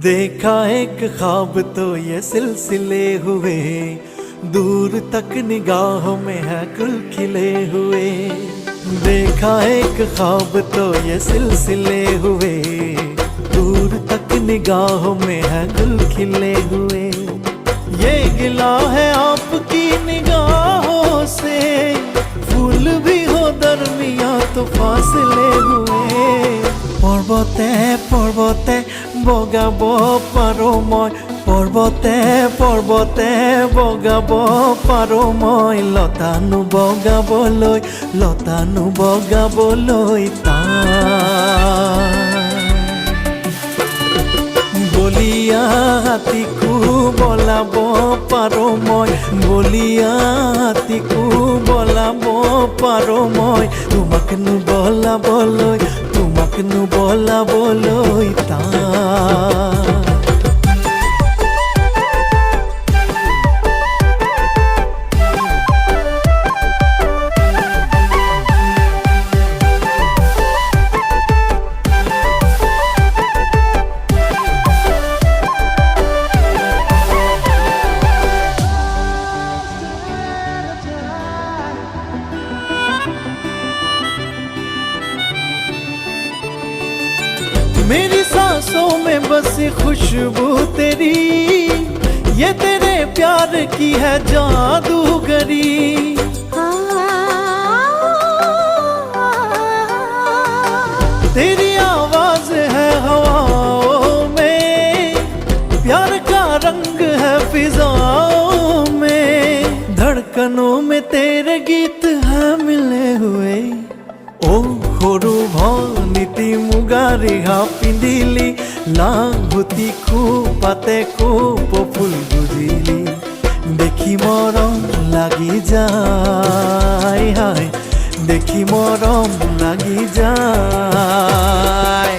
देखा एक ख्वाब तो ये सिलसिले हुए, दूर तक निगाहों में है गुल खिले हुए। देखा एक ख्वाब तो ये सिलसिले हुए, दूर तक निगाहों में है गुल खिले हुए। ये गिला है आपकी निगाहों से, फूल भी हो दरमिया तो फासले हुए। पर्वते पर्वते बगाब पारो मैं, पर्वते पर्वते बगाब पारो मैं, लतानु बगाबलै लतानु बगाबलै बलिया हाथीकू बलाब पारो मैं, बलिया हाथीकू बलाब पारो मैं, तुमाकनु बलाबलै तुमाकनु बलाबलै मेरी सांसों में बसी खुशबू तेरी, ये तेरे प्यार की है जादूगरी। तेरी आवाज है हवाओं में, प्यार का रंग है फिजाओं में, धड़कनों में तेरे गीत है मिले हुए। ओ সৰু ভনীতি মুগা ৰিহা পিন্ধিলি, লাংগুটি খোপাতে কোপ ফুল গুজিলি, দেখি মৰম লাগি যায়, হায় দেখি মৰম লাগি যায়।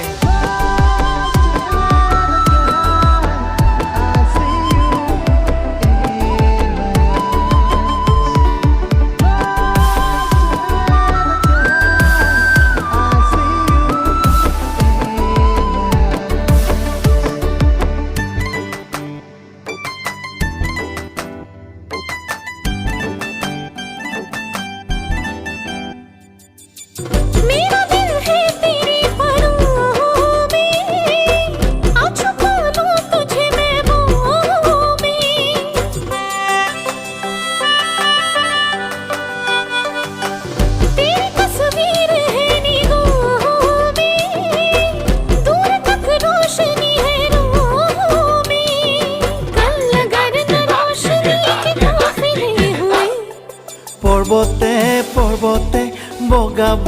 पर्वते पर्वते बगाब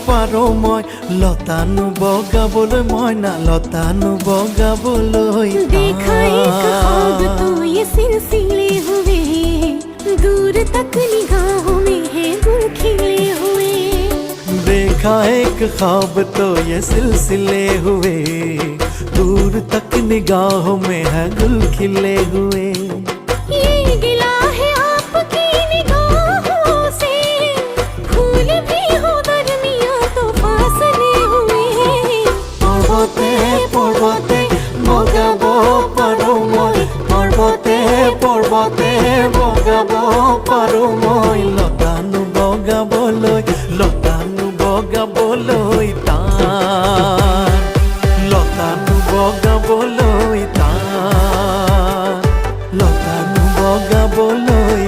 पारो मैं, लतानु बगाबलै मैं ना लतानु बगाबलै। देखा एक ख्वाब तो ये सिलसिले हुए, दूर तक निगाहों में है गुल खिले हुए। देखा एक ख्वाब तो ये सिलसिले हुए, दूर तक निगाहों में है गुल खिले हुए। ये गिला है आपकी निगाहों से, फूल भी हो दरमिया तो फासले हुए। पर्वते पर्वते बगाब पारो मैं, पर्वते पर्वते बगाब पारो मैं, लतानु बगाबलै लतानु बगाबलै लतानु बगाबलै लतानु बगाबलै